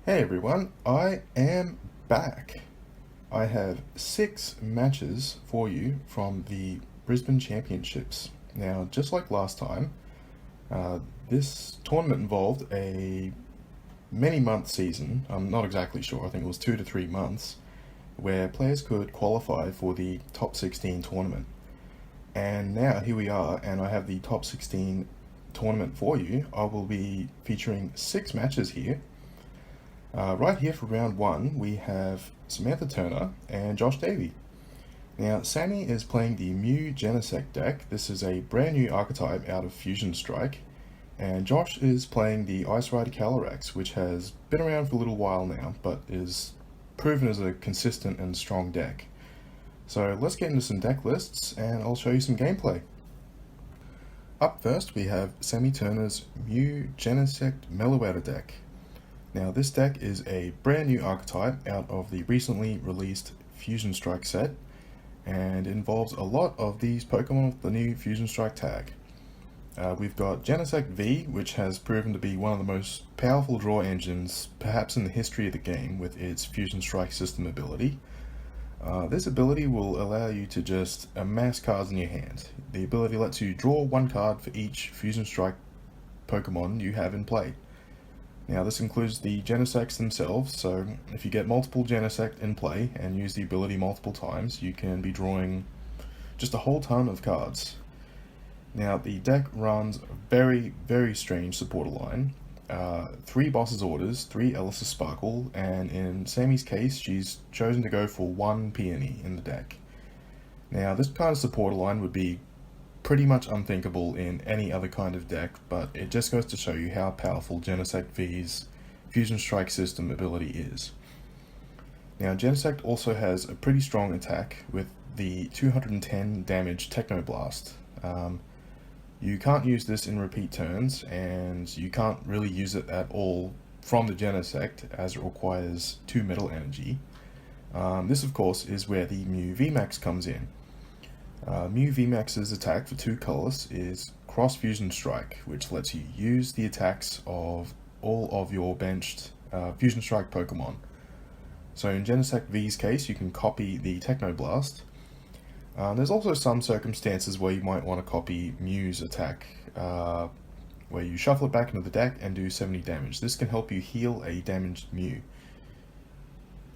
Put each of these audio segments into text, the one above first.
Hey everyone, I am back. I have 6 matches for you from the Brisbane Championships. Now, just like last time, uh, this tournament involved a many month season. I'm not exactly sure, I think it was 2 to 3 months, where players could qualify for the top 16 tournament. And now here we are, and I have the top 16 tournament for you. I will be featuring 6 matches here. Right here for round 1, we have Samantha Turner and Josh Davey. Now, Sammy is playing the Mew Genesect deck. This is a brand new archetype out of Fusion Strike. And Josh is playing the Ice Rider Calyrex, which has been around for a little while now, but is proven as a consistent and strong deck. So let's get into some deck lists, and I'll show you some gameplay. Up first, we have Sammy Turner's Mew Genesect Meloetta deck. Now, this deck is a brand new archetype out of the recently released Fusion Strike set, and involves a lot of these Pokemon with the new Fusion Strike tag. We've got Genesect V, which has proven to be one of the most powerful draw engines perhaps in the history of the game with its Fusion Strike system ability. This ability will allow you to just amass cards in your hand. The ability lets you draw one card for each Fusion Strike Pokemon you have in play. Now, this includes the Genesects themselves, so if you get multiple Genesect in play and use the ability multiple times, you can be drawing just a whole ton of cards. Now, the deck runs a very, very strange supporter line. 3 Boss's Orders, 3 Ellis's Sparkle, and in Sammy's case, she's chosen to go for 1 Peony in the deck. Now, this kind of supporter line would be pretty much unthinkable in any other kind of deck, but it just goes to show you how powerful Genesect V's Fusion Strike system ability is. Now, Genesect also has a pretty strong attack with the 210 damage Techno Blast. You can't use this in repeat turns, and you can't really use it at all from the Genesect as it requires 2 metal energy. This, of course, is where the Mew VMAX comes in. Mew VMAX's attack for 2 colors is Cross Fusion Strike, which lets you use the attacks of all of your benched Fusion Strike Pokemon. So in Genesect V's case, you can copy the Techno Blast. There's also some circumstances where you might want to copy Mew's attack, where you shuffle it back into the deck and do 70 damage. This can help you heal a damaged Mew.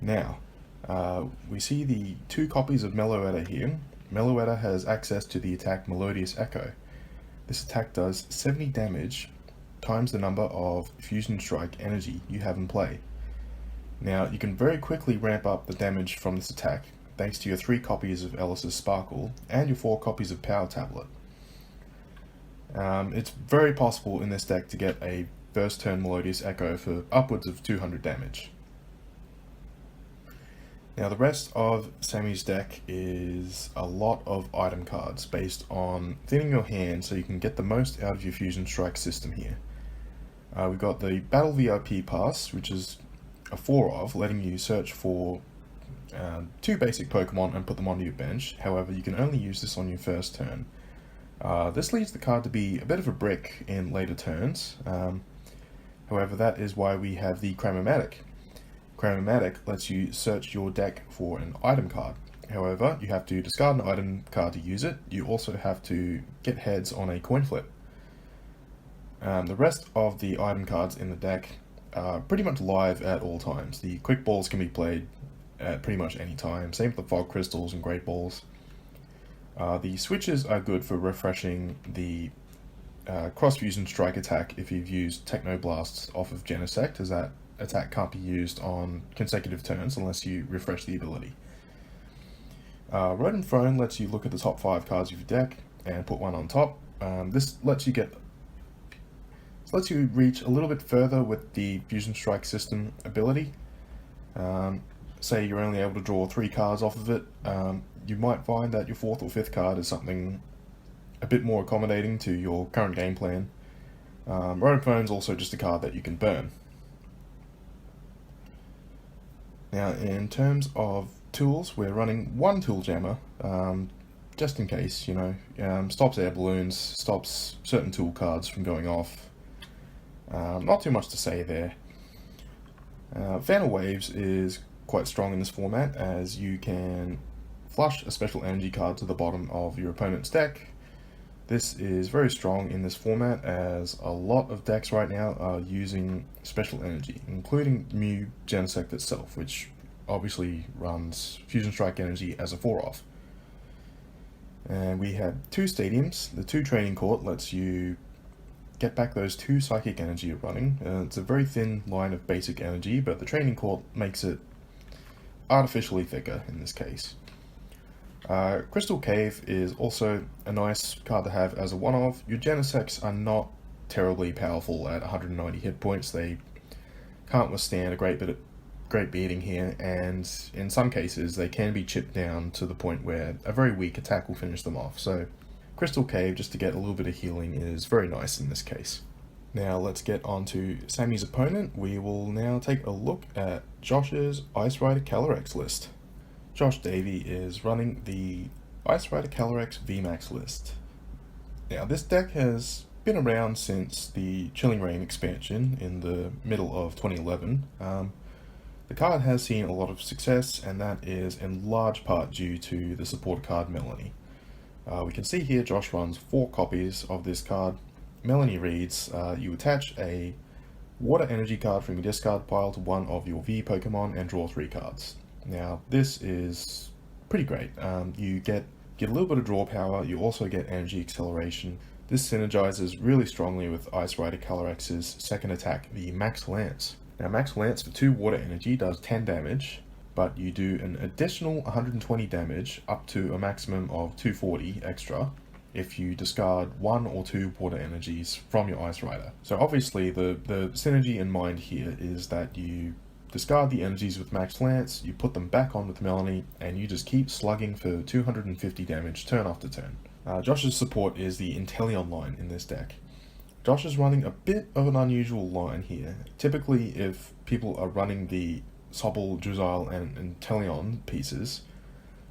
Now, we see the 2 copies of Meloetta here. Meloetta has access to the attack Melodious Echo. This attack does 70 damage times the number of Fusion Strike energy you have in play. Now, you can very quickly ramp up the damage from this attack thanks to your 3 copies of Ellis's Sparkle and your 4 copies of Power Tablet. It's very possible in this deck to get a first turn Melodious Echo for upwards of 200 damage. Now, the rest of Sammy's deck is a lot of item cards based on thinning your hand so you can get the most out of your Fusion Strike system here. We've got the Battle VIP Pass, which is a 4 of, letting you search for 2 basic Pokemon and put them onto your bench. However, you can only use this on your first turn. This leads the card to be a bit of a brick in later turns. However, that is why we have the Cramomatic. Cramomatic lets you search your deck for an item card. However, you have to discard an item card to use it. You also have to get heads on a coin flip. The rest of the item cards in the deck are pretty much live at all times. The Quick Balls can be played at pretty much any time. Same with the Fog Crystals and Great Balls. The switches are good for refreshing the Cross Fusion Strike attack if you've used Techno Blasts off of Genesect, as that attack can't be used on consecutive turns unless you refresh the ability. Rodent Throne lets you look at the top 5 cards of your deck and put one on top. This lets you reach a little bit further with the Fusion Strike system ability. Say you're only able to draw 3 cards off of it, you might find that your 4th or 5th card is something a bit more accommodating to your current game plan. Rodent Throne is also just a card that you can burn. Now, in terms of tools, we're running 1 Tool Jammer, just in case, stops air balloons, stops certain tool cards from going off. Not too much to say there. Fan of Waves is quite strong in this format, as you can flush a special energy card to the bottom of your opponent's deck. This is very strong in this format, as a lot of decks right now are using special energy, including Mew Genesect itself, which obviously runs Fusion Strike energy as a 4-off. And we have 2 stadiums. The 2 training court lets you get back those 2 psychic energy you're running. It's a very thin line of basic energy, but the training court makes it artificially thicker in this case. Crystal Cave is also a nice card to have as a one-off. Your Genesects are not terribly powerful at 190 hit points. They can't withstand a great beating here, and in some cases they can be chipped down to the point where a very weak attack will finish them off. So Crystal Cave, just to get a little bit of healing, is very nice in this case. Now let's get on to Sammy's opponent. We will now take a look at Josh's Ice Rider Calyrex list. Josh Davey is running the Ice Rider Calyrex VMAX list. Now this deck has been around since the Chilling Reign expansion in the middle of 2011. The card has seen a lot of success, and that is in large part due to the support card Melanie. We can see here Josh runs 4 copies of this card. Melanie reads, you attach a water energy card from your discard pile to one of your V Pokemon and draw 3 cards. Now this is pretty great. You get a little bit of draw power, you also get energy acceleration. This synergizes really strongly with Ice Rider Calyrex's second attack, the Max Lance. Now Max Lance for 2 water energy does 10 damage, but you do an additional 120 damage up to a maximum of 240 extra if you discard 1 or 2 water energies from your Ice Rider. So obviously the synergy in mind here is that you discard the energies with Max Lance, you put them back on with Melanie, and you just keep slugging for 250 damage turn after turn. Josh's support is the Inteleon line in this deck. Josh is running a bit of an unusual line here. Typically, if people are running the Sobble, Drizzile, and Inteleon pieces,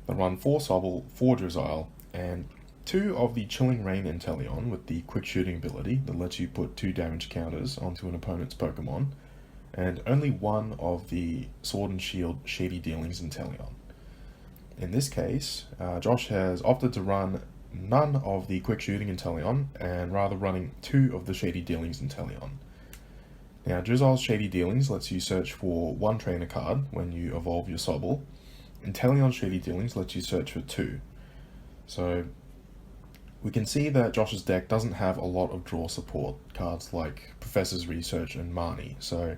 they run 4 Sobble, 4 Drizzile, and 2 of the Chilling Reign Inteleon with the quick shooting ability that lets you put 2 damage counters onto an opponent's Pokemon, and only 1 of the Sword and Shield Shady Dealings Inteleon. In this case, Josh has opted to run none of the quick shooting Inteleon, and rather running 2 of the Shady Dealings Inteleon. Now Drizzile's Shady Dealings lets you search for 1 trainer card when you evolve your Sobble. Inteleon's Shady Dealings lets you search for 2. So we can see that Josh's deck doesn't have a lot of draw support cards like Professor's Research and Marnie, so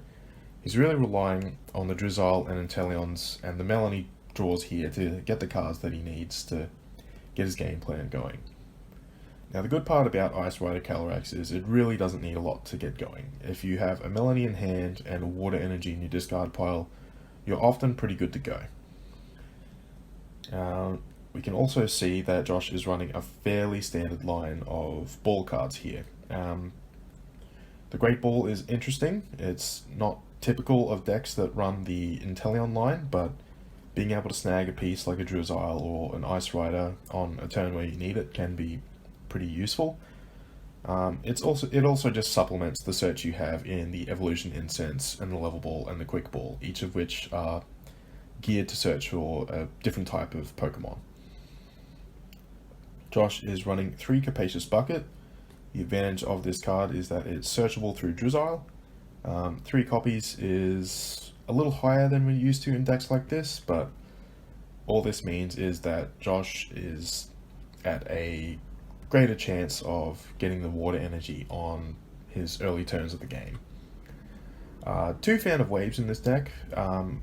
he's really relying on the Drizzile and Inteleons and the Melanie draws here to get the cards that he needs to get his game plan going. Now the good part about Ice Rider Calyrex is it really doesn't need a lot to get going. If you have a Melanie in hand and a water energy in your discard pile, you're often pretty good to go. We can also see that Josh is running a fairly standard line of ball cards here. The Great Ball is interesting. It's not typical of decks that run the Inteleon line, but being able to snag a piece like a Drizzile or an Ice Rider on a turn where you need it can be pretty useful. It also just supplements the search you have in the Evolution Incense and the Level Ball and the Quick Ball, each of which are geared to search for a different type of Pokemon. Josh is running 3 Capacious Bucket. The advantage of this card is that it's searchable through Drizzile. 3 copies is a little higher than we're used to in decks like this, but all this means is that Josh is at a greater chance of getting the water energy on his early turns of the game. 2 Fan of Waves in this deck,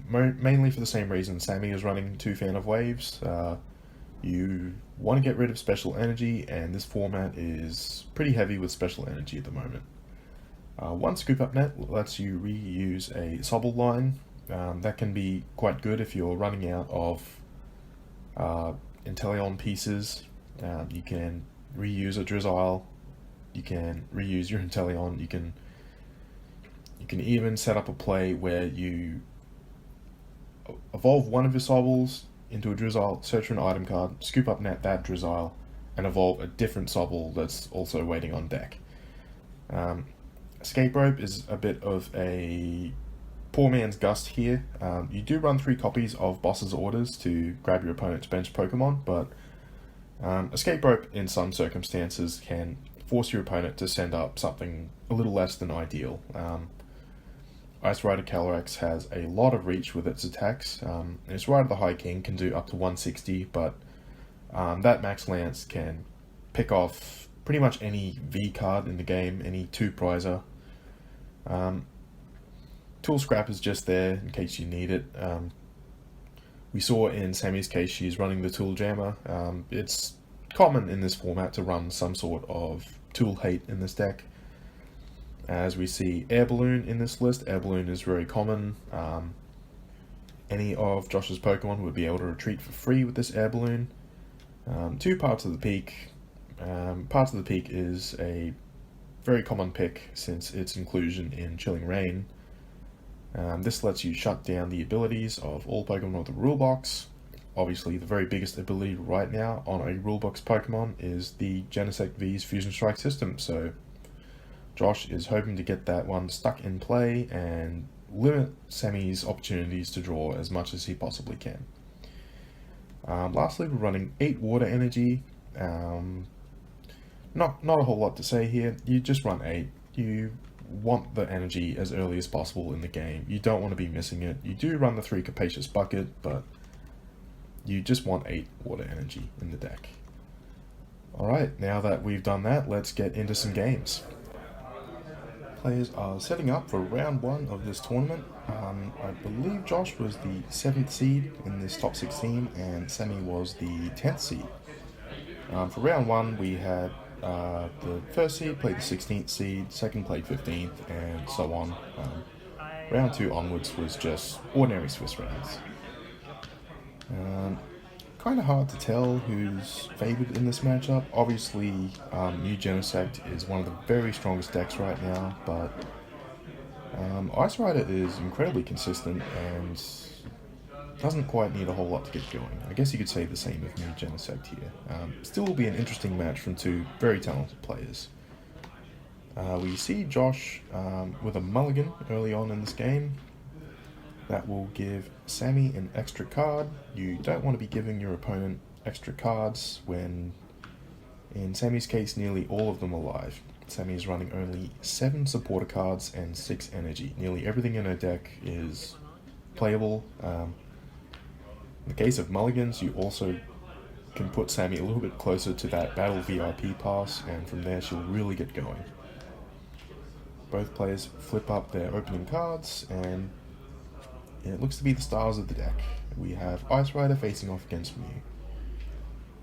mainly for the same reason Sammy is running 2 Fan of Waves. You want to get rid of special energy, and this format is pretty heavy with special energy at the moment. 1 Scoop Up Net lets you reuse a Sobble line. That can be quite good if you're running out of Inteleon pieces. You can reuse a Drizzile, you can reuse your Inteleon, you can even set up a play where you evolve one of your Sobbles into a Drizzile, search for an item card, scoop up net that Drizzile, and evolve a different Sobble that's also waiting on deck. Escape Rope is a bit of a poor man's Gust here. You do run 3 copies of Boss's Orders to grab your opponent's bench Pokemon, but Escape Rope in some circumstances can force your opponent to send up something a little less than ideal. Ice Rider Calyrex has a lot of reach with its attacks. Its Rider the High King can do up to 160, but that Max Lance can pick off pretty much any V card in the game, any 2-prizer. Tool Scrap is just there in case you need it. We saw in Sammy's case she's running the Tool Jammer. It's common in this format to run some sort of Tool Hate in this deck. As we see Air Balloon in this list, Air Balloon is very common. Any of Josh's Pokemon would be able to retreat for free with this Air Balloon. 2 Parts of the Peak. Parts of the Peak is a very common pick since its inclusion in Chilling Reign. This lets you shut down the abilities of all Pokemon of the rule box. Obviously, the very biggest ability right now on a rule box Pokemon is the Genesect V's Fusion Strike system, so Josh is hoping to get that one stuck in play and limit Sammy's opportunities to draw as much as he possibly can. Lastly, we're running 8 Water Energy. Not a whole lot to say here. You just run 8. You want the energy as early as possible in the game. You don't want to be missing it. You do run the 3 Capacious Bucket, but you just want 8 Water Energy in the deck. Alright, now that we've done that, let's get into some games. Players are setting up for round 1 of this tournament. I believe Josh was the 7th seed in this top 16 and Sammy was the 10th seed. For round 1 we had the first seed played the 16th seed, second played 15th, and so on. Round 2 onwards was just ordinary Swiss rounds. Kind of hard to tell who's favoured in this matchup. Obviously, New Genesect is one of the very strongest decks right now, but Ice Rider is incredibly consistent and doesn't quite need a whole lot to get going. I guess you could say the same of New Genesect here. Still will be an interesting match from 2 very talented players. We see Josh with a mulligan early on in this game. That will give Sammy an extra card. You don't want to be giving your opponent extra cards when, in Sammy's case, nearly all of them are live. Sammy is running only 7 supporter cards and 6 energy. Nearly everything in her deck is playable. In the case of mulligans, you also can put Sammy a little bit closer to that battle VIP pass, and from there she'll really get going. Both players flip up their opening cards, and it looks to be the stars of the deck. We have Ice Rider facing off against Mew.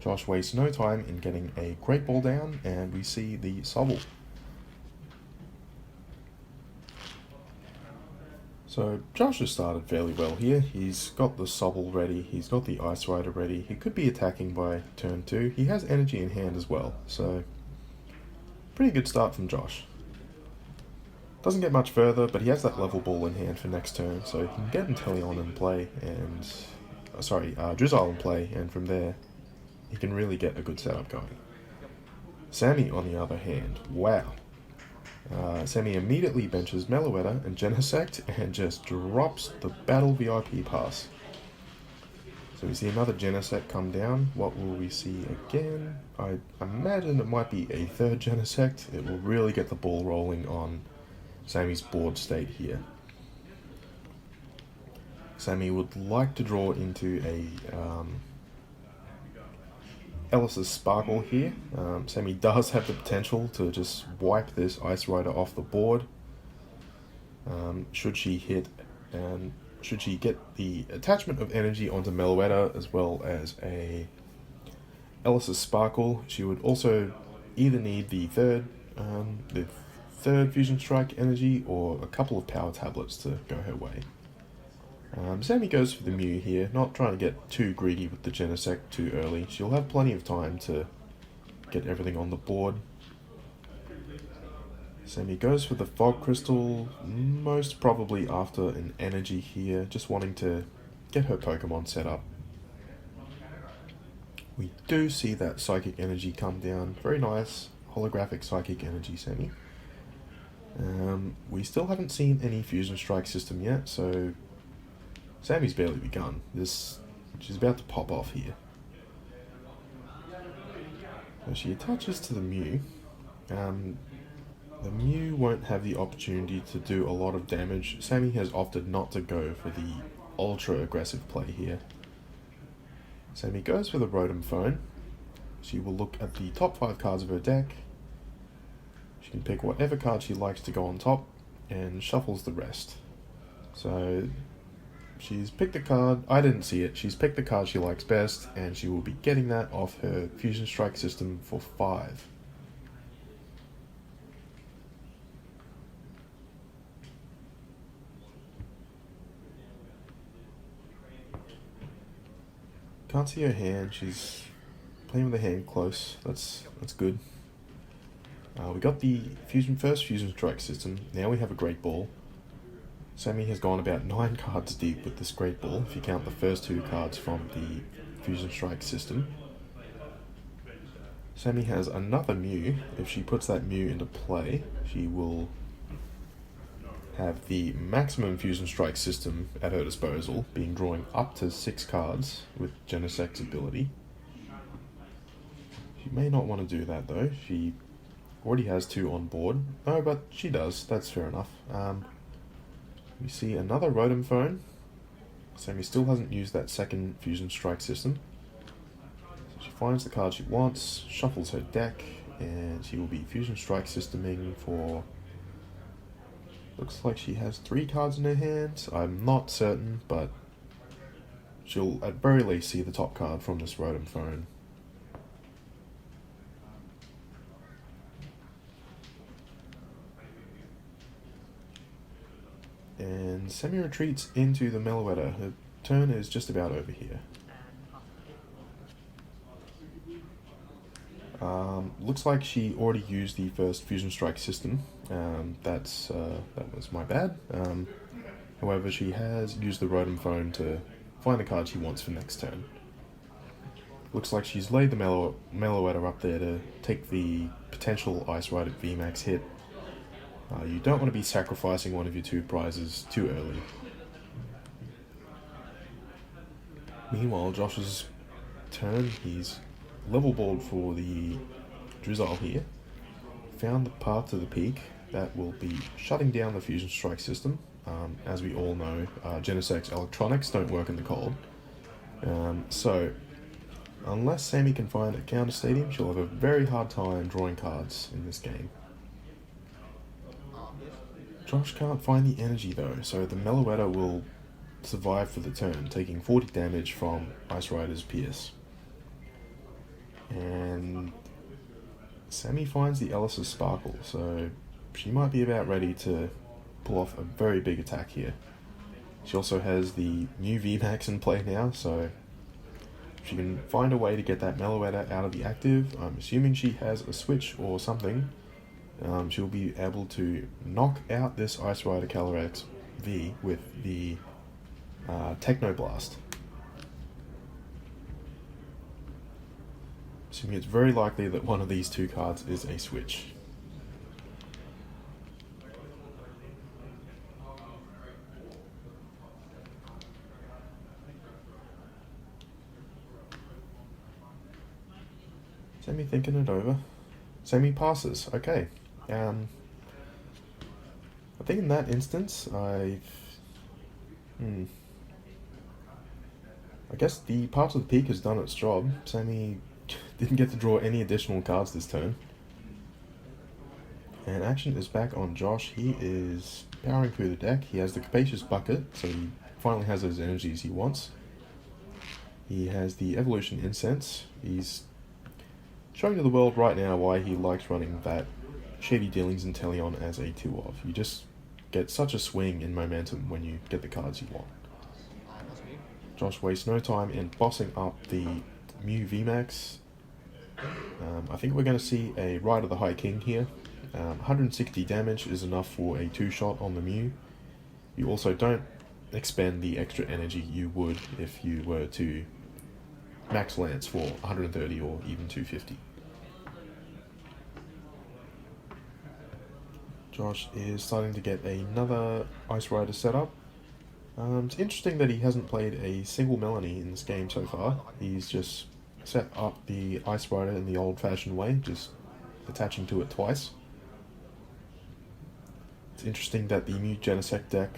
Josh wastes no time in getting a Great Ball down, and we see the Sobble. So Josh has started fairly well here. He's got the Sobble ready, he's got the Ice Rider ready. He could be attacking by turn 2. He has energy in hand as well, so pretty good start from Josh. Doesn't get much further, but he has that level ball in hand for next turn, so he can get Inteleon in play and Drizzile in play, and from there he can really get a good setup going. Sammy, on the other hand, wow. Sammy immediately benches Meloetta and Genesect and just drops the Battle VIP pass. So we see another Genesect come down. What will we see again? I imagine it might be a 3rd Genesect. It will really get the ball rolling on Sammy's board state here. Sammy would like to draw into a Ellis's Sparkle here. Sammy does have the potential to just wipe this Ice Rider off the board. Should she hit and should she get the attachment of energy onto Meloetta as well as a Ellis's Sparkle, she would also either need the third Fusion Strike energy or a couple of power tablets to go her way. Sammy goes for the Mew here, not trying to get too greedy with the Genesect too early. She'll have plenty of time to get everything on the board. Sammy goes for the Fog Crystal, most probably after an energy here, just wanting to get her Pokemon set up. We do see that Psychic Energy come down, very nice, holographic Psychic Energy Sammy. We still haven't seen any Fusion Strike system yet, so Sammy's barely begun. She's about to pop off here. So she attaches to the Mew. The Mew won't have the opportunity to do a lot of damage. Sammy has opted not to go for the ultra aggressive play here. Sammy goes for the Rotom Phone. She will look at the top 5 cards of her deck. She can pick whatever card she likes to go on top and shuffles the rest. So she's picked a card, I didn't see it, she's picked the card she likes best, and she will be getting that off her Fusion Strike system for 5. Can't see her hand, she's playing with her hand close, that's good. We got the first Fusion Strike system, now we have a Great Ball. Sammy has gone about 9 cards deep with this Great Ball, if you count the first 2 cards from the Fusion Strike system. Sammy has another Mew. If she puts that Mew into play, she will have the maximum Fusion Strike system at her disposal, being drawing up to 6 cards with Genesec's ability. She may not want to do that though, she already has 2 on board. Oh, but she does, that's fair enough. We see another Rotom Phone. Sammy still hasn't used that second Fusion Strike system. So she finds the card she wants, shuffles her deck, and she will be Fusion Strike systeming for... Looks like she has 3 cards in her hand. I'm not certain, but she'll at very least see the top card from this Rotom Phone. And Sammy retreats into the Meloetta. Her turn is just about over here. Looks like she already used the first Fusion Strike system. That was my bad. However, she has used the Rotom Phone to find the card she wants for next turn. Looks like she's laid the Meloetta up there to take the potential Ice Ride at VMAX hit. You don't want to be sacrificing one of your 2 prizes too early. Meanwhile, Josh's turn, he's level balled for the Drizzle here. Found the path to the peak that will be shutting down the Fusion Strike system. As we all know, Genesec's electronics don't work in the cold. So, unless Sammy can find a counter stadium, she'll have a very hard time drawing cards in this game. Josh can't find the energy though, so the Meloetta will survive for the turn, taking 40 damage from Ice Rider's Pierce. And Sammy finds the Ellis's Sparkle, so she might be about ready to pull off a very big attack here. She also has the new VMAX in play now, so if she can find a way to get that Meloetta out of the active, I'm assuming she has a switch or something, she'll be able to knock out this Ice Rider Calyrex V with the Techno Blast. Assuming it's very likely that one of these 2 cards is a switch. Sammy thinking it over. Sammy passes. Okay. I think in that instance, I guess the Path to the Peak has done its job. Sammy didn't get to draw any additional cards this turn. And action is back on Josh. He is powering through the deck. He has the Capacious Bucket, so he finally has those energies he wants. He has the Evolution Incense. He's showing to the world right now why he likes running that Shady Dealings Inteleon as a 2-of. You just get such a swing in momentum when you get the cards you want. Josh wastes no time in bossing up the Mew VMAX. I think we're going to see a Ride of the High King here. 160 damage is enough for a 2-shot on the Mew. You also don't expend the extra energy you would if you were to max lance for 130 or even 250. Josh is starting to get another Ice Rider set up. It's interesting that he hasn't played a single Melanie in this game so far. He's just set up the Ice Rider in the old-fashioned way, just attaching to it twice. It's interesting that the new Genesect deck,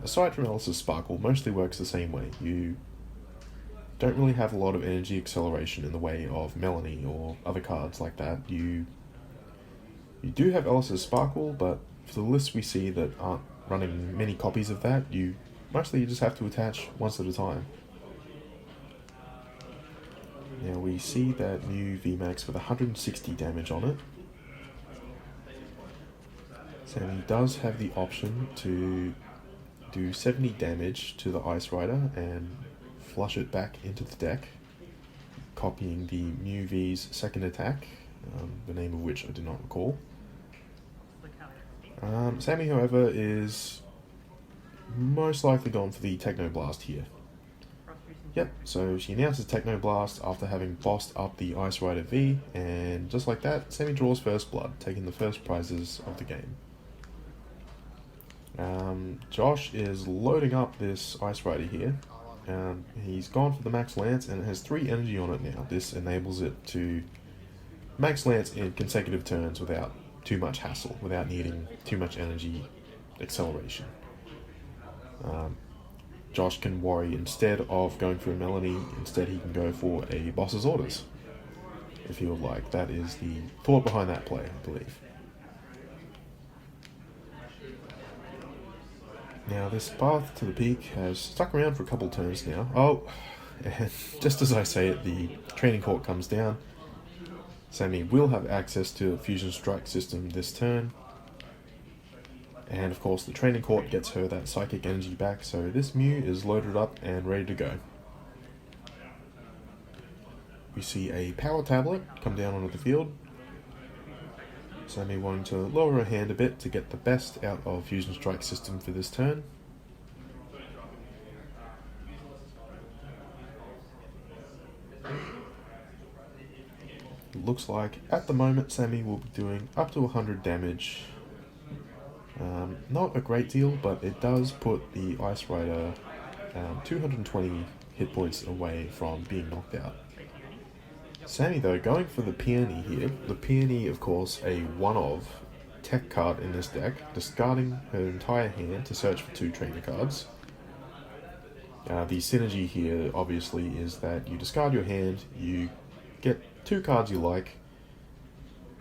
aside from Alice's Sparkle, mostly works the same way. You don't really have a lot of energy acceleration in the way of Melanie or other cards like that. You do have Alice's Sparkle, but for the lists we see that aren't running many copies of that, you just have to attach once at a time. Now we see that new VMAX with 160 damage on it. Sammy does have the option to do 70 damage to the Ice Rider and flush it back into the deck, copying the new V's second attack, the name of which I do not recall. Sammy, however, is most likely gone for the Techno Blast here. Yep, so she announces Techno Blast after having bossed up the Ice Rider V, and just like that, Sammy draws first blood, taking the first prizes of the game. Josh is loading up this Ice Rider here. He's gone for the Max Lance and it has 3 energy on it now. This enables it to Max Lance in consecutive turns without too much hassle, without needing too much energy acceleration. Josh can worry, instead of going for a Melanie, instead he can go for a Boss's Orders, if he would like. That is the thought behind that play, I believe. Now this path to the peak has stuck around for a couple turns now. Oh, and just as I say it, the training court comes down. Sammy will have access to a Fusion Strike system this turn. And of course the training court gets her that psychic energy back, so this Mew is loaded up and ready to go. We see a power tablet come down onto the field. Sammy wanting to lower her hand a bit to get the best out of Fusion Strike system for this turn. Looks like at the moment Sammy will be doing up to 100 damage. Not a great deal, but it does put the Ice Rider 220 hit points away from being knocked out. Sammy though, going for the Peony here. The Peony, of course, a one-of tech card in this deck, discarding her entire hand to search for 2 trainer cards. The synergy here obviously is that you discard your hand, you get 2 cards you like,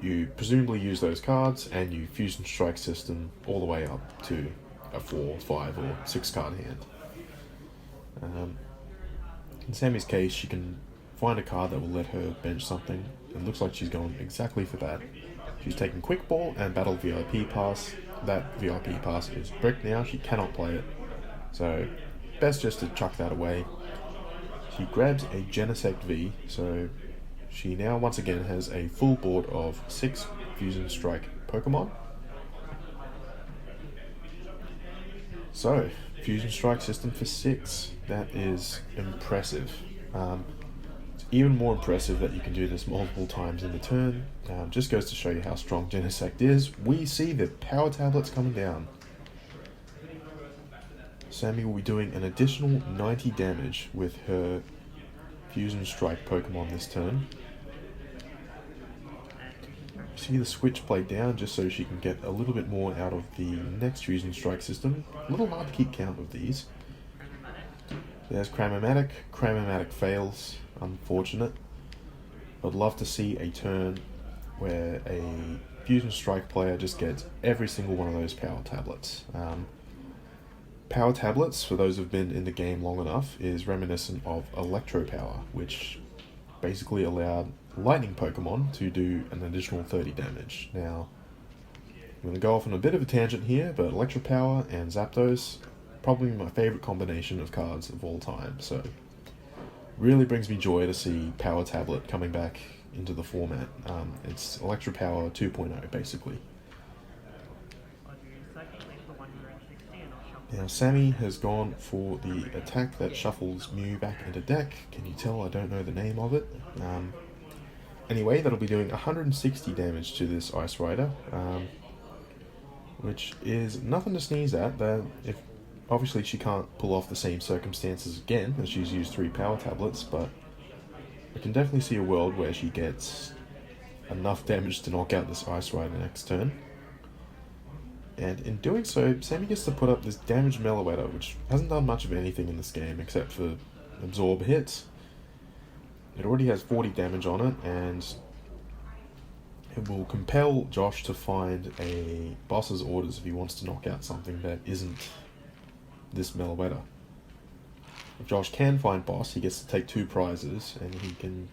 you presumably use those cards, and you Fusion Strike system all the way up to a 4, 5 or 6 card hand. In Sammy's case, she can find a card that will let her bench something. It looks like she's going exactly for that. She's taking Quick Ball and Battle VIP Pass. That VIP Pass is bricked now, she cannot play it. So, best just to chuck that away. She grabs a Genesect V, so she now once again has a full board of 6 Fusion Strike Pokemon. So, Fusion Strike system for 6. That is impressive. It's even more impressive that you can do this multiple times in the turn. Just goes to show you how strong Genesect is. We see the power tablets coming down. Sammy will be doing an additional 90 damage with her Fusion Strike Pokemon this turn. See the switch play down just so she can get a little bit more out of the next Fusion Strike system. A little hard to keep count of these. There's Cramomatic. Cramomatic fails. Unfortunate. I'd love to see a turn where a Fusion Strike player just gets every single one of those power tablets. Power tablets, for those who've been in the game long enough, is reminiscent of Electro Power, which basically allowed lightning Pokemon to do an additional 30 damage. Now, I'm going to go off on a bit of a tangent here, but Electro Power and Zapdos, probably my favourite combination of cards of all time, so really brings me joy to see Power Tablet coming back into the format. It's Electro Power 2.0 basically. Now Sammy has gone for the attack that shuffles Mew back into deck. Can you tell I don't know the name of it? Anyway, that'll be doing 160 damage to this Ice Rider. which is nothing to sneeze at. That if obviously she can't pull off the same circumstances again as she's used 3 power tablets, but I can definitely see a world where she gets enough damage to knock out this Ice Rider next turn. And in doing so, Sammy gets to put up this damaged Meloetta, which hasn't done much of anything in this game except for absorb hits. It already has 40 damage on it, and it will compel Josh to find a boss's orders if he wants to knock out something that isn't this Meloetta. If Josh can find boss, he gets to take 2 prizes, and he can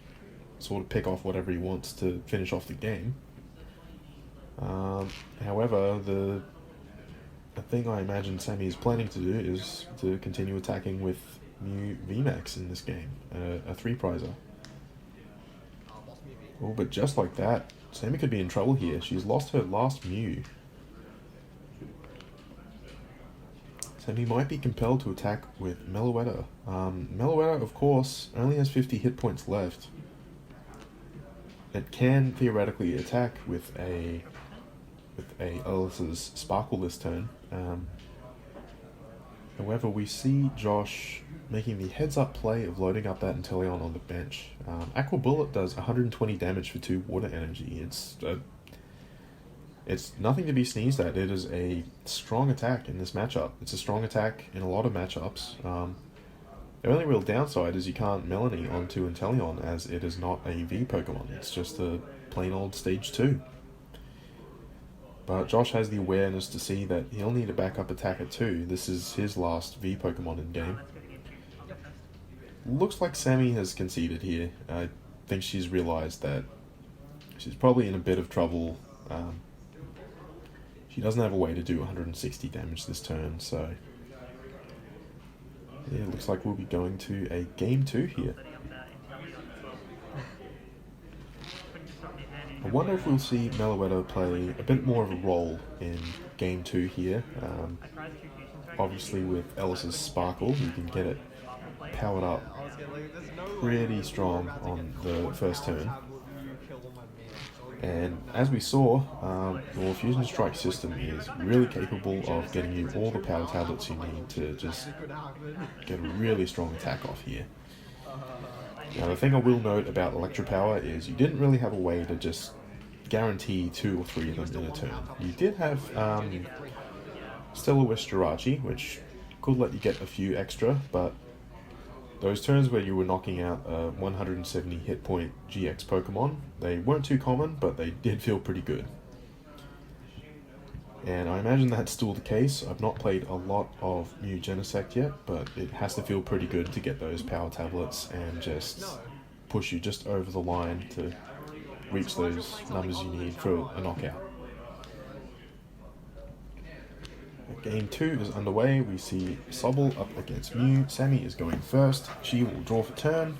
sort of pick off whatever he wants to finish off the game. However, the thing I imagine Sammy is planning to do is to continue attacking with Mew VMAX in this game, a 3-prizer. Oh, but just like that, Sammy could be in trouble here. She's lost her last Mew. Sammy might be compelled to attack with Meloetta. Meloetta, of course, only has 50 hit points left. It can theoretically attack with Alice's Sparkle this turn. However, we see Josh making the heads-up play of loading up that Inteleon on the bench. Aqua Bullet does 120 damage for 2 water energy. It's nothing to be sneezed at. It is a strong attack in this matchup. It's a strong attack in a lot of matchups. The only real downside is you can't Melanie onto Inteleon, as it is not a V Pokemon. It's just a plain old Stage 2. But Josh has the awareness to see that he'll need a backup attacker too. This is his last V Pokemon in game. Looks like Sammy has conceded here. I think she's realized that she's probably in a bit of trouble. She doesn't have a way to do 160 damage this turn, so yeah, it looks like we'll be going to a game 2 here. I wonder if we'll see Meloetta play a bit more of a role in game 2 here. Obviously with Alice's Sparkle, you can get it powered up pretty strong on the first turn. And as we saw, your Fusion Strike system is really capable of getting you all the power tablets you need to just get a really strong attack off here. Now the thing I will note about Electropower is you didn't really have a way to just guarantee 2 or 3 of them in a turn. You did have Stellar West Jirachi, which could let you get a few extra, but those turns where you were knocking out a 170 hit point GX Pokemon, they weren't too common, but they did feel pretty good. And I imagine that's still the case. I've not played a lot of Mew Genesect yet, but it has to feel pretty good to get those power tablets and just push you just over the line to reach those numbers you need for a knockout. Game 2 is underway. We see Sobble up against Mew. Sammy is going first. She will draw for turn.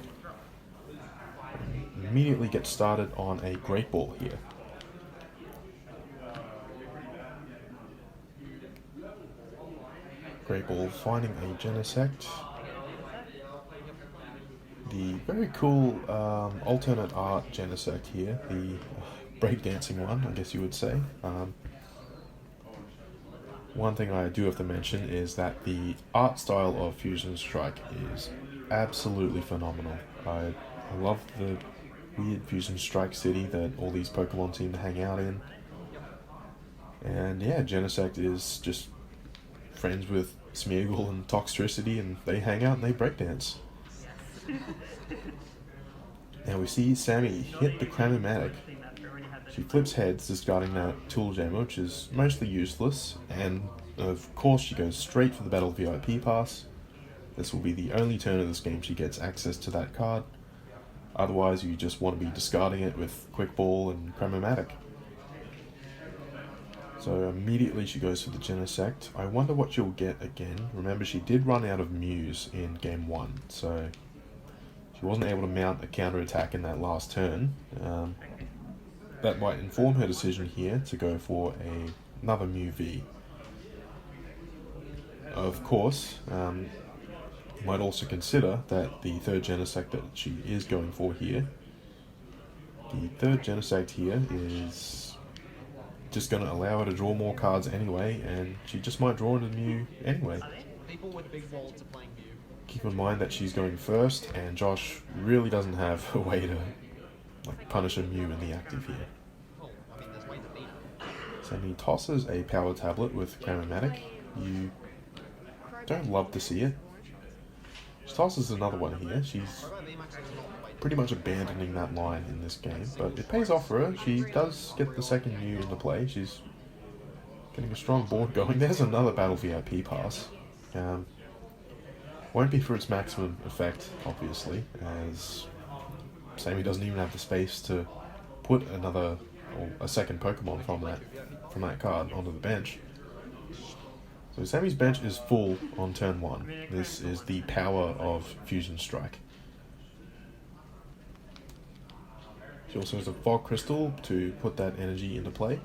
And immediately get started on a Great Ball here. Great Ball finding a Genesect. The very cool alternate art Genesect here, the breakdancing one, I guess you would say. One thing I do have to mention is that the art style of Fusion Strike is absolutely phenomenal. I love the weird Fusion Strike city that all these Pokemon seem to hang out in. And yeah, Genesect is just friends with Smeargle and Toxtricity, and they hang out and they breakdance. Now we see Sammy hit the Cramomatic. She flips heads, discarding that Tool Gem, which is mostly useless, and of course she goes straight for the Battle VIP Pass. This will be the only turn of this game she gets access to that card. Otherwise you just want to be discarding it with Quick Ball and Cramomatic. So immediately she goes for the Genesect. I wonder what she'll get again. Remember, she did run out of Mews in game 1, so she wasn't able to mount a counter-attack in that last turn. That might inform her decision here to go for another Mew V. Of course, you might also consider that the third Genesect that she is going for here, the third Genesect here is just going to allow her to draw more cards anyway, and she just might draw into Mew anyway. Keep in mind that she's going first, and Josh really doesn't have a way to punish a Mew in the active here. Sammy tosses a power tablet with Chromatic. You don't love to see it. She tosses another one here. She's pretty much abandoning that line in this game, but it pays off for her. She does get the second Mew into play. She's getting a strong board going. There's another Battle VIP pass. Won't be for its maximum effect, obviously, as Sammy doesn't even have the space to put a second Pokemon from that card onto the bench. So Sammy's bench is full on turn 1. This is the power of Fusion Strike. She also has a Fog Crystal to put that energy into play.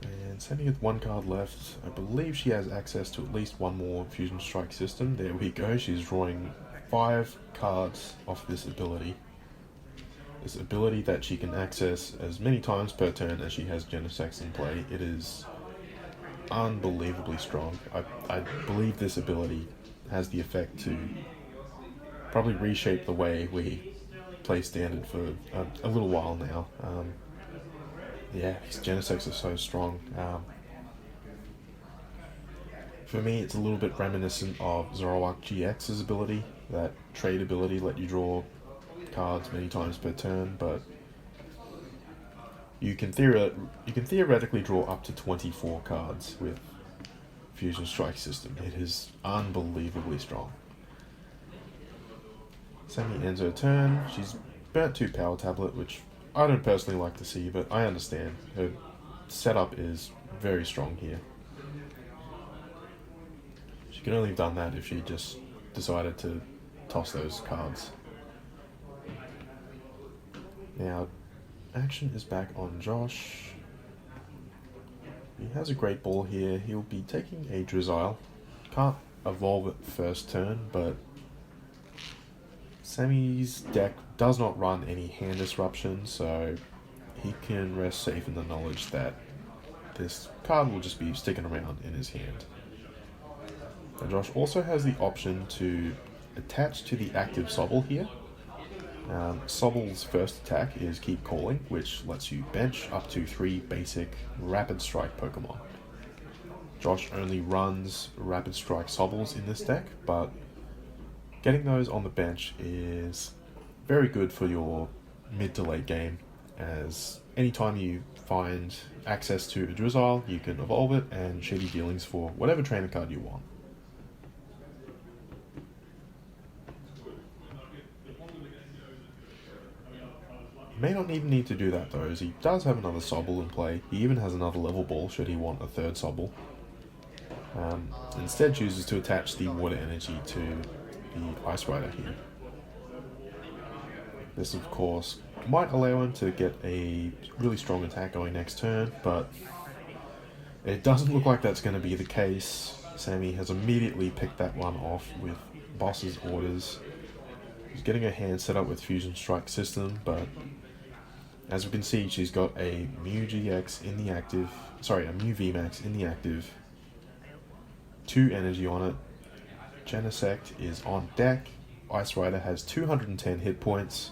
And Sammy with one card left. I believe she has access to at least one more Fusion Strike system. There we go. She's drawing 5 cards off this ability. This ability that she can access as many times per turn as she has Genesect in play. It is unbelievably strong. I believe this ability has the effect to probably reshape the way we play Standard for a little while now. Yeah, these Genesects are so strong. For me, it's a little bit reminiscent of Zoroark GX's ability, that trade ability, let you draw cards many times per turn, but you can theoretically draw up to 24 cards with Fusion Strike system. It is unbelievably strong. Sammy ends her turn. She's burnt 2 Power Tablet, which I don't personally like to see, but I understand. Her setup is very strong here. She could only have done that if she just decided to toss those cards. Now, action is back on Josh. He has a Great Ball here. He'll be taking a Drizzile. Can't evolve it first turn, but Sammy's deck does not run any hand disruption, so he can rest safe in the knowledge that this card will just be sticking around in his hand. And Josh also has the option to attach to the active Sobble here. Sobble's first attack is Keep Calling, which lets you bench up to 3 basic Rapid Strike Pokemon. Josh only runs Rapid Strike Sobbles in this deck, but getting those on the bench is very good for your mid to late game, as anytime you find access to a Drizzile, you can evolve it and Shady Dealings for whatever trainer card you want. You may not even need to do that though, as he does have another Sobble in play. He even has another Level Ball should he want a third Sobble. Instead chooses to attach the Water Energy to the Ice Rider here. This of course might allow him to get a really strong attack going next turn, but it doesn't look like that's going to be the case. Sammy has immediately picked that one off with Boss's orders. She's getting her hand set up with Fusion Strike system, but as we can see, she's got a Mew GX in the active, a Mew VMAX in the active, 2 energy on it. Genesect is on deck. Ice Rider has 210 hit points.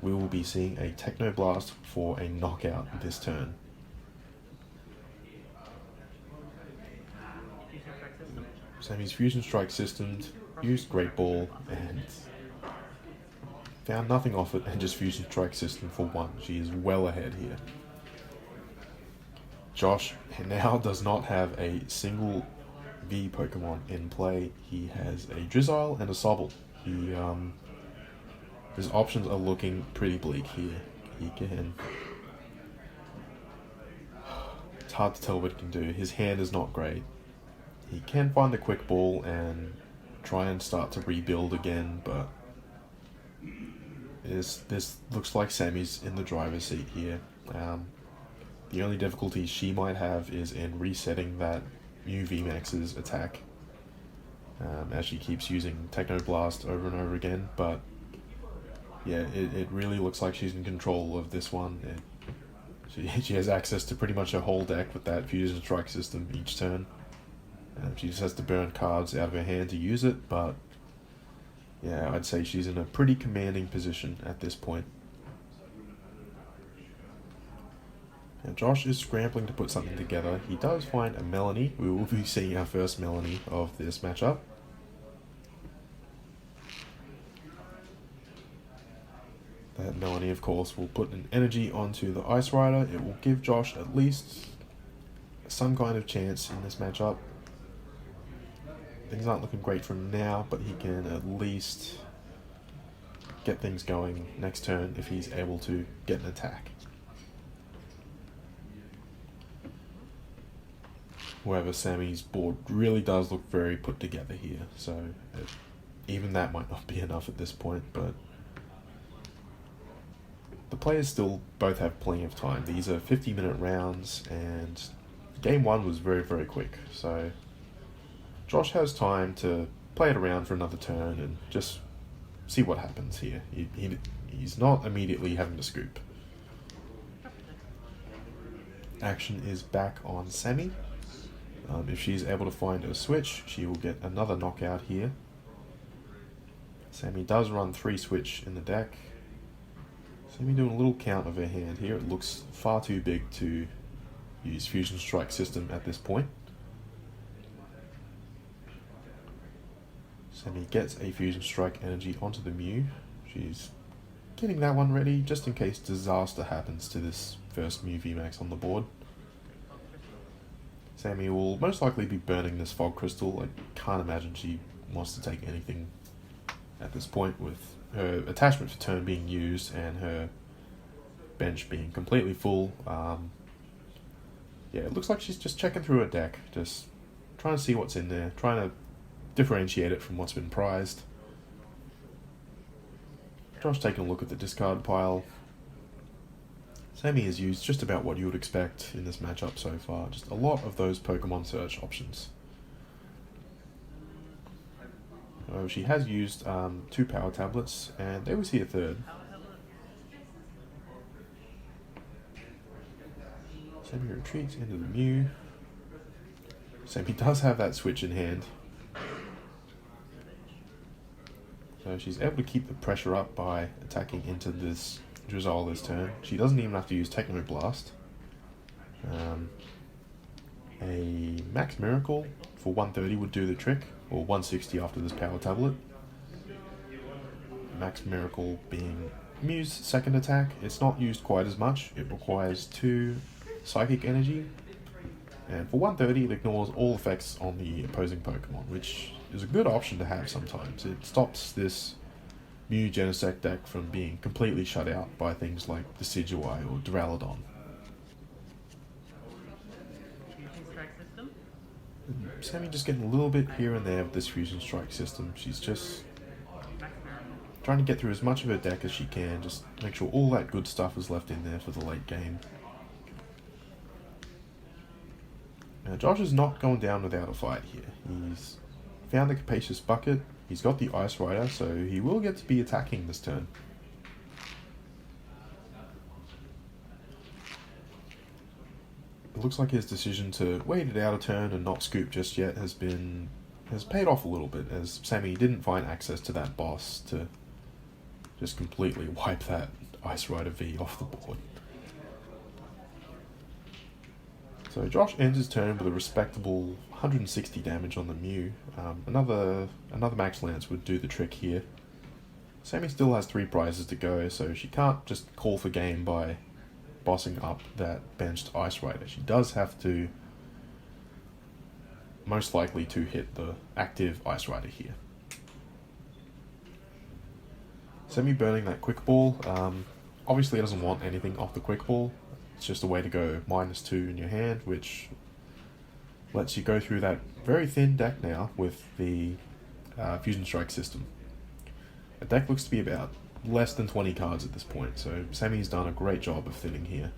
We will be seeing a Techno Blast for a knockout this turn. Sammy's Fusion Strike system used Great Ball and found nothing off it, and just Fusion Strike system for 1. She is well ahead here. Josh now does not have a single V Pokemon in play. He has a Drizzile and a Sobble. His options are looking pretty bleak here. It's hard to tell what he can do. His hand is not great. He can find the Quick Ball and try and start to rebuild again, but this looks like Sammy's in the driver's seat here. The only difficulty she might have is in resetting that Mew VMAX's attack, as she keeps using Techno Blast over and over again, but yeah, it really looks like she's in control of this one. She has access to pretty much her whole deck with that Fusion Strike system each turn. She just has to burn cards out of her hand to use it, but yeah, I'd say she's in a pretty commanding position at this point. Now Josh is scrambling to put something together. He does find a Melanie. We will be seeing our first Melanie of this matchup. That Melanie, of course, will put an energy onto the Ice Rider. It will give Josh at least some kind of chance in this matchup. Things aren't looking great for him now, but he can at least get things going next turn if he's able to get an attack. However, Sammy's board really does look very put together here, so even that might not be enough at this point, but the players still both have plenty of time. These are 50-minute rounds, and game one was very, very quick, so Josh has time to play it around for another turn and just see what happens here. He's not immediately having to scoop. Action is back on Sammy. If she's able to find a switch, she will get another knockout here. Sammy does run 3 switch in the deck. Sammy doing a little count of her hand here. It looks far too big to use Fusion Strike system at this point. Sammy gets a Fusion Strike energy onto the Mew. She's getting that one ready just in case disaster happens to this first Mew VMAX on the board. Sammy will most likely be burning this Fog Crystal. I can't imagine she wants to take anything at this point with her attachment for turn being used and her bench being completely full. Yeah, it looks like she's just checking through her deck, just trying to see what's in there, trying to differentiate it from what's been prized. Josh taking a look at the discard pile. Sammy has used just about what you would expect in this matchup so far, just a lot of those Pokemon search options. She has used 2 power tablets, and there we see a third. Sammy retreats into the Mew. Sammy does have that switch in hand. So she's able to keep the pressure up by attacking into this Drizzle this turn. She doesn't even have to use Techno Blast. A Max Miracle for 130 would do the trick, or 160 after this power tablet. Max Miracle being Mew's second attack. It's not used quite as much. It requires 2 Psychic Energy, and for 130 it ignores all effects on the opposing Pokemon, which is a good option to have sometimes. It stops this Mew Genesect deck from being completely shut out by things like Decidueye or Duraludon. Sammy just getting a little bit here and there with this Fusion Strike system. She's just trying to get through as much of her deck as she can, just make sure all that good stuff is left in there for the late game. Now Josh is not going down without a fight here. He's found the Capacious Bucket, he's got the Ice Rider, so he will get to be attacking this turn. It looks like his decision to wait it out a turn and not scoop just yet has paid off a little bit, as Sammy didn't find access to that boss to just completely wipe that Ice Rider V off the board. So Josh ends his turn with a respectable 160 damage on the Mew. Another Max Lance would do the trick here. Sammy still has 3 prizes to go, so she can't just call for game by bossing up that benched Ice Rider. She does have to most likely to hit the active Ice Rider here. Sammy burning that Quick Ball. Obviously it doesn't want anything off the Quick Ball. It's just a way to go -2 in your hand, which lets you go through that very thin deck now with the Fusion Strike system. The deck looks to be about less than 20 cards at this point, so Sammy's done a great job of thinning here.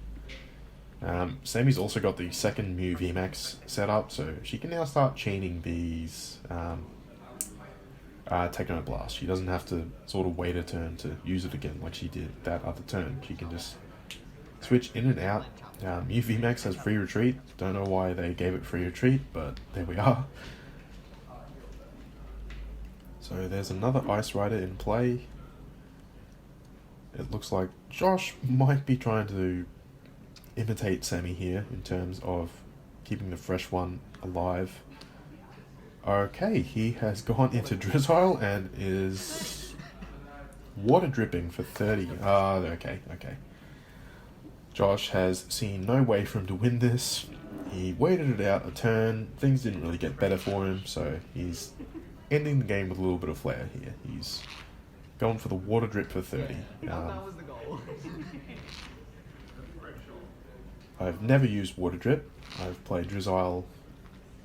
Sammy's also got the second Mew VMAX set up, so she can now start chaining these Techno Blast. She doesn't have to sort of wait a turn to use it again like she did that other turn. She can just switch in and out. UVMAX has free retreat. Don't know why they gave it free retreat, but there we are. So there's another Ice Rider in play. It looks like Josh might be trying to imitate Sammy here in terms of keeping the fresh one alive. Okay, he has gone into Drizzile and is water dripping for 30. Okay. Josh has seen no way for him to win this. He waited it out a turn. Things didn't really get better for him, so he's ending the game with a little bit of flair here. He's going for the water drip for 30. That was the goal. I've never used water drip. I've played Drizzile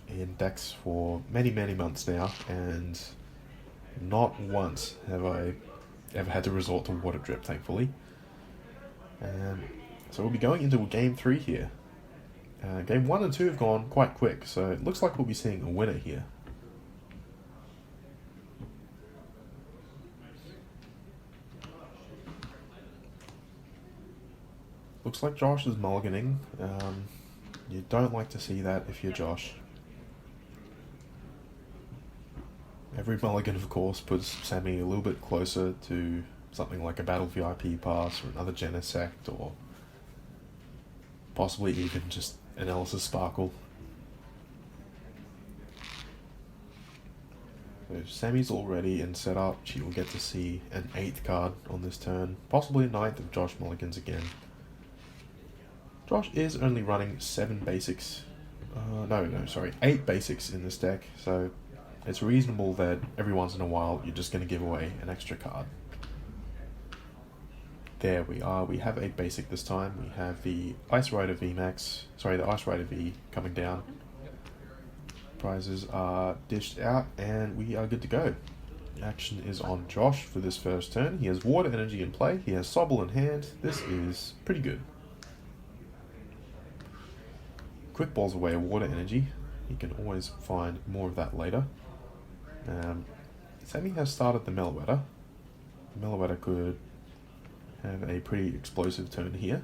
in decks for many months now, and not once have I ever had to resort to water drip, thankfully. So we'll be going into game 3 here. Game 1 and 2 have gone quite quick, so it looks like we'll be seeing a winner here. Looks like Josh is mulliganing. You don't like to see that if you're Josh. Every mulligan, of course, puts Sammy a little bit closer to something like a Battle VIP pass or another Genesect, or possibly even just an Elsa's Sparkle. So Sammy's already in setup. She will get to see an 8th card on this turn, possibly a 9th if Josh mulligans again. Josh is only running 7 basics. 8 basics in this deck, so it's reasonable that every once in a while you're just going to give away an extra card. There we are. We have 8 basic this time. We have the Ice Rider the Ice Rider V coming down. Prizes are dished out and we are good to go. Action is on Josh for this first turn. He has Water Energy in play. He has Sobble in hand. This is pretty good. Quick balls away a Water Energy. He can always find more of that later. Sammy has started the Meloetta. The Meloetta could have a pretty explosive turn here.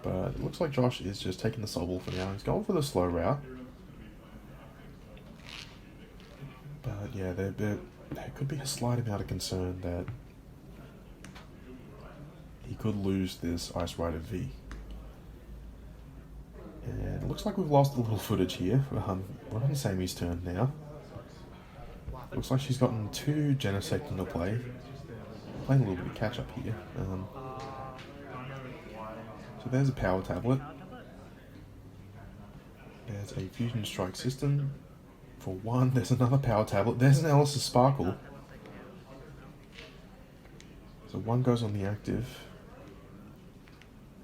But it looks like Josh is just taking the Sobble for now. He's going for the slow route. But yeah, there could be a slight amount of concern that he could lose this Ice Rider V. And it looks like we've lost a little footage here. We're on Sammy's turn now. Looks like she's gotten 2 Genesect into play. Playing a little bit of catch up here. So there's a Power Tablet. There's a Fusion Strike System. For 1, there's another Power Tablet. There's an Elsa's Sparkle. So 1 goes on the active.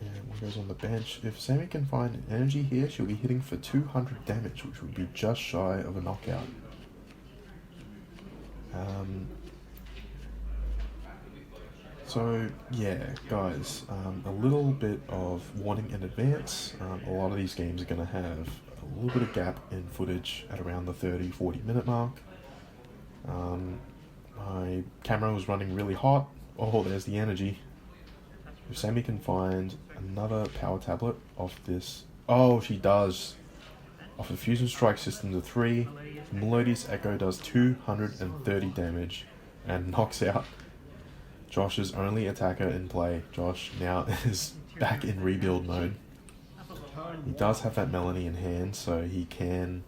And 1 goes on the bench. If Sammy can find energy here, she'll be hitting for 200 damage, which would be just shy of a knockout. So yeah, guys, a little bit of warning in advance. A lot of these games are going to have a little bit of gap in footage at around the 30-40 minute mark. My camera was running really hot. Oh, there's the energy. If Sammy can find another Power Tablet off this... Oh, she does. Off the Fusion Strike System to 3, Melodious Echo does 230 damage and knocks out Josh's only attacker in play. Josh now is back in rebuild mode. He does have that Melanie in hand, so he can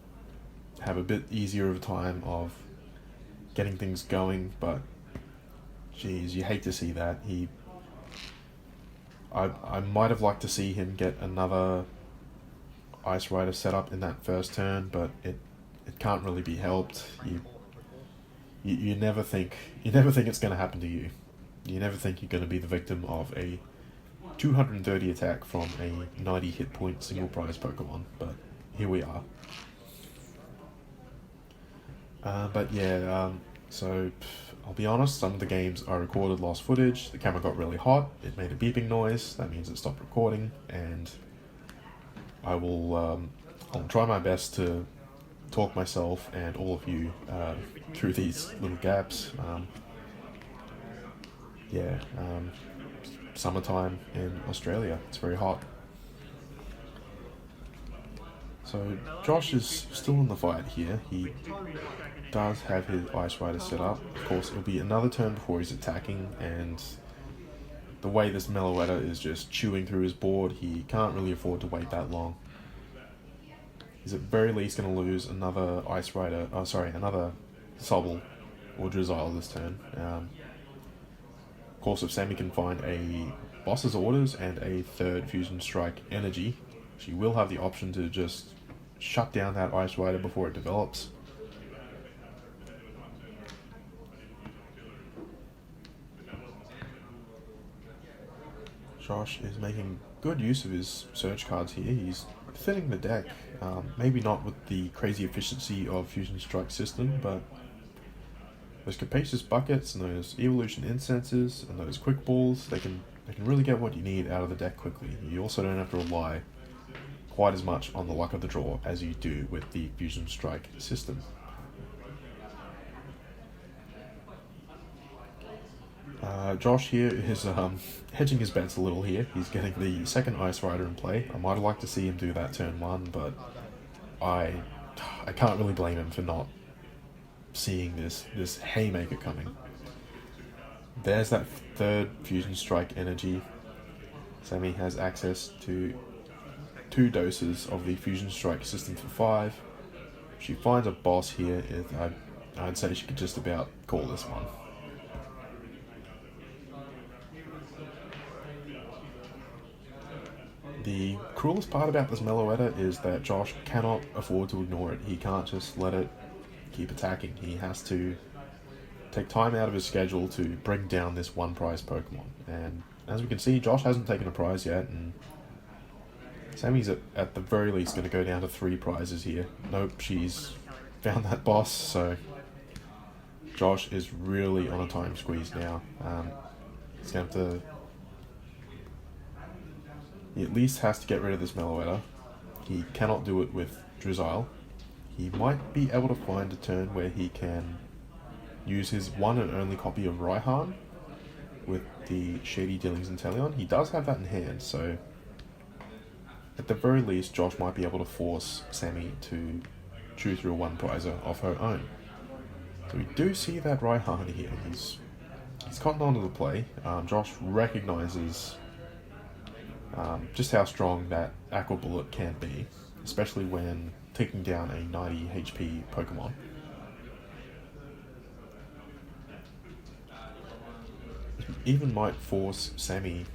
have a bit easier of a time of getting things going, but geez, you hate to see that. I might have liked to see him get another Ice Rider set up in that first turn, but it can't really be helped. You never think it's going to happen to you. You never think you're going to be the victim of a 230 attack from a 90 hit point single prize Pokemon, but here we are. But yeah, so I'll be honest, some of the games I recorded lost footage. The camera got really hot, it made a beeping noise, that means it stopped recording, and I will I'll try my best to talk myself and all of you through these little gaps. Summertime in Australia, it's very hot. So Josh is still in the fight here. He does have his Ice Rider set up. Of course, it'll be another turn before he's attacking, and the way this Meloetta is just chewing through his board, he can't really afford to wait that long. He's at very least going to lose another Ice Rider, another Sobble or Drizzile this turn. Of course, if Sammy can find a Boss's Orders and a third Fusion Strike Energy, she will have the option to just shut down that Ice Rider before it develops. Josh is making good use of his search cards here. He's thinning the deck, maybe not with the crazy efficiency of Fusion Strike system, but those Capacious Buckets and those Evolution Incenses and those Quick Balls, they can really get what you need out of the deck quickly. You also don't have to rely quite as much on the luck of the draw as you do with the Fusion Strike system. Josh here is hedging his bets a little here. He's getting the second Ice Rider in play. I might have liked to see him do that turn 1, but I can't really blame him for not seeing this haymaker coming. There's that third Fusion Strike Energy. Sammy has access to 2 doses of the Fusion Strike system for 5. If she finds a boss here, I'd say she could just about call this one. The cruelest part about this Meloetta is that Josh cannot afford to ignore it. He can't just let it keep attacking. He has to take time out of his schedule to bring down this one prize Pokemon. And as we can see, Josh hasn't taken a prize yet, and Sammy's at the very least going to go down to 3 prizes here. Nope, she's found that boss, so Josh is really on a time squeeze now. He's going to have to... He at least has to get rid of this Meloetta. He cannot do it with Drizzile. He might be able to find a turn where he can use his one and only copy of Raihan with the Shady Dealings Inteleon. He does have that in hand, so at the very least, Josh might be able to force Sammy to chew through a 1 prizer of her own. So we do see that Raihan here. He's gotten onto the play. Josh recognizes just how strong that Aqua Bullet can be, especially when taking down a 90 HP Pokemon. He even might force Sammy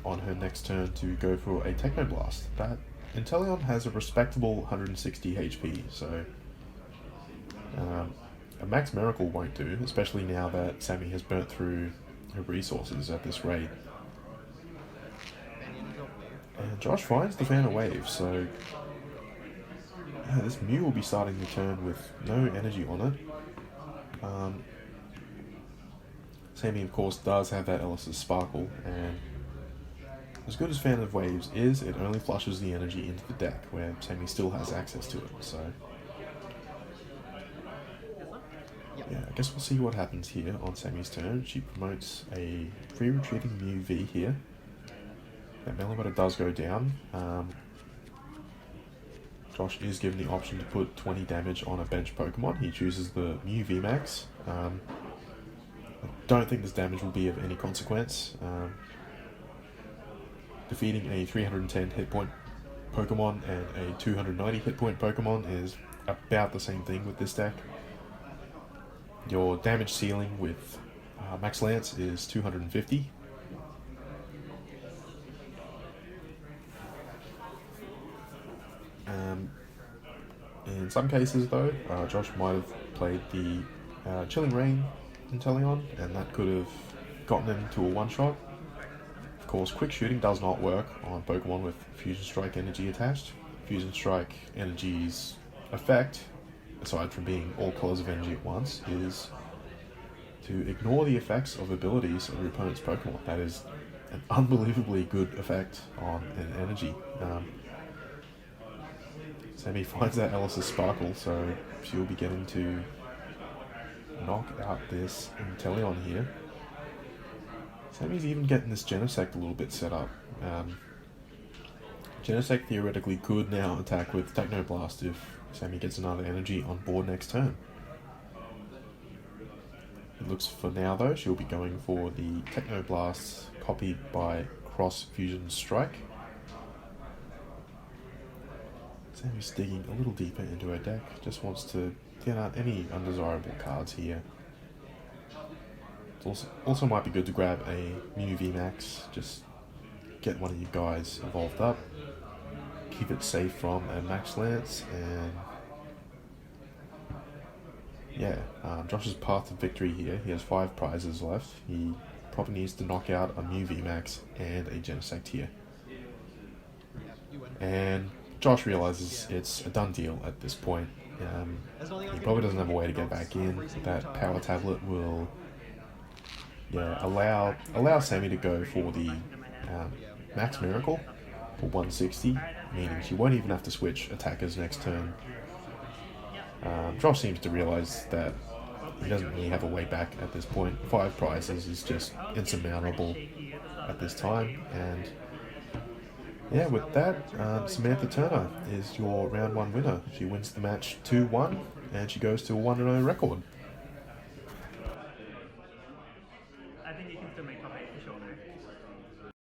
on her next turn to go for a Techno Blast. That Inteleon has a respectable 160 HP, so a Max Miracle won't do, especially now that Sammy has burnt through her resources at this rate. And Josh finds the Fan of Wave, so yeah, this Mew will be starting the turn with no energy on it. Sammy, of course, does have that Ellis's Sparkle, and as good as Fan of Waves is, it only flushes the energy into the deck, where Sammy still has access to it, so yeah, I guess we'll see what happens here on Sammy's turn. She promotes a free retreating Mew V here. That Meloetta does go down. Josh is given the option to put 20 damage on a bench Pokemon. He chooses the Mew VMAX. I don't think this damage will be of any consequence. Defeating a 310 hit point Pokemon and a 290 hit point Pokemon is about the same thing with this deck. Your damage ceiling with Max Lance is 250. In some cases though, Josh might have played the Chilling Rain Inteleon, and that could have gotten him to a one-shot. Of course, Quick Shooting does not work on Pokemon with Fusion Strike Energy attached. Fusion Strike Energy's effect, aside from being all colors of energy at once, is to ignore the effects of abilities of your opponent's Pokemon. That is an unbelievably good effect on an energy. Sammy finds out Alice's Sparkle, so she'll be getting to knock out this Inteleon here. Sammy's even getting this Genesect a little bit set up. Genesect theoretically could now attack with Technoblast if Sammy gets another energy on board next turn. It looks for now though, she'll be going for the Technoblast copied by Cross Fusion Strike. Sammy's digging a little deeper into her deck, just wants to get out any undesirable cards here. It also might be good to grab a Mew VMAX, just get one of you guys evolved up, keep it safe from a Max Lance, and yeah, Josh's path to victory here. He has 5 prizes left. He probably needs to knock out a Mew VMAX and a Genesect here. And Josh realizes it's a done deal at this point. He probably doesn't have a way to get back in. That power tablet will allow Sammy to go for the Max Miracle for 160, meaning she won't even have to switch attackers next turn. Josh seems to realize that he doesn't really have a way back at this point. 5 prizes is just insurmountable at this time, and yeah, with that, Samantha Turner is your round 1 winner. She wins the match 2-1, and she goes to a 1-0 record.